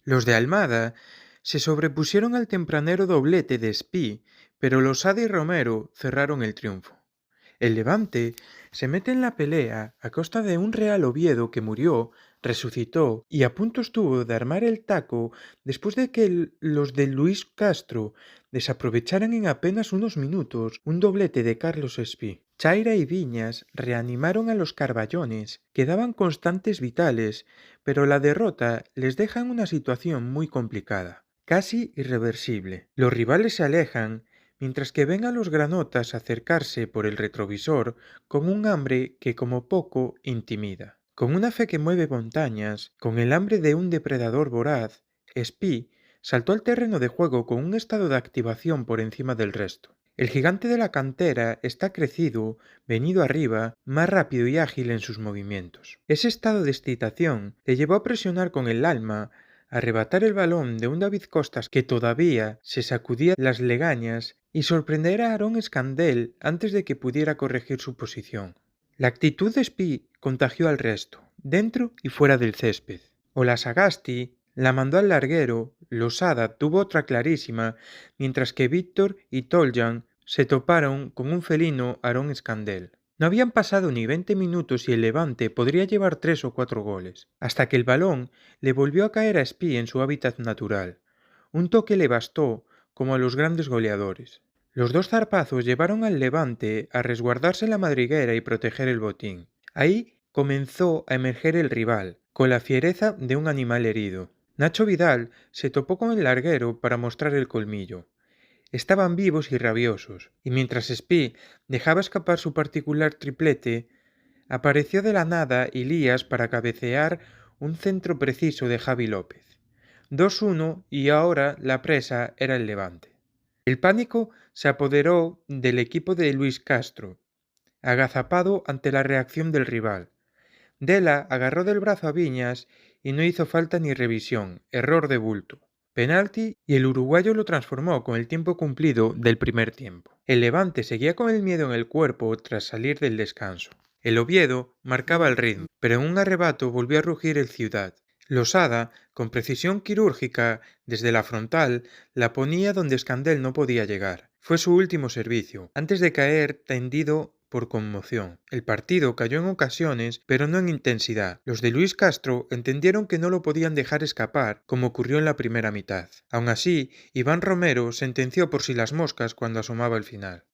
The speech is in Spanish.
Los de Almada se sobrepusieron al tempranero doblete de Espí, pero Losada y Romero cerraron el triunfo. El Levante se mete en la pelea a costa de un Real Oviedo que murió, resucitó y a punto estuvo de armar el taco después de que los de Luis Castro desaprovecharan en apenas unos minutos un doblete de Carlos Espí. Chaira y Viñas reanimaron a los Carballones, que daban constantes vitales, pero la derrota les deja en una situación muy complicada, casi irreversible. Los rivales se alejan mientras que ven a los granotas acercarse por el retrovisor con un hambre que como poco intimida. Con una fe que mueve montañas, con el hambre de un depredador voraz, Espí saltó al terreno de juego con un estado de activación por encima del resto. El gigante de la cantera está crecido, venido arriba, más rápido y ágil en sus movimientos. Ese estado de excitación le llevó a presionar con el alma, arrebatar el balón de un David Costas que todavía se sacudía las legañas y sorprender a Aarón Escandel antes de que pudiera corregir su posición. La actitud de Espí contagió al resto, dentro y fuera del césped. Olasagasti la mandó al larguero, Losada tuvo otra clarísima, mientras que Víctor y Toljan se toparon con un felino Aarón Escandel. No habían pasado ni 20 minutos y el Levante podría llevar 3 o 4 goles, hasta que el balón le volvió a caer a Espí en su hábitat natural. Un toque le bastó, como a los grandes goleadores. Los dos zarpazos llevaron al Levante a resguardarse la madriguera y proteger el botín. Ahí comenzó a emerger el rival, con la fiereza de un animal herido. Nacho Vidal se topó con el larguero para mostrar el colmillo. Estaban vivos y rabiosos, y mientras Espí dejaba escapar su particular triplete, apareció de la nada Ilías para cabecear un centro preciso de Javi López. 2-1 y ahora la presa era el Levante. El pánico se apoderó del equipo de Luis Castro, agazapado ante la reacción del rival. Dela agarró del brazo a Viñas y no hizo falta ni revisión, error de bulto. Penalti y el uruguayo lo transformó con el tiempo cumplido del primer tiempo. El Levante seguía con el miedo en el cuerpo tras salir del descanso. El Oviedo marcaba el ritmo, pero en un arrebato volvió a rugir el Ciudad. Losada, con precisión quirúrgica, desde la frontal, la ponía donde Escandel no podía llegar. Fue su último servicio, antes de caer tendido por conmoción. El partido cayó en ocasiones, pero no en intensidad. Los de Luis Castro entendieron que no lo podían dejar escapar, como ocurrió en la primera mitad. Aun así, Iván Romero sentenció por si las moscas cuando asomaba el final.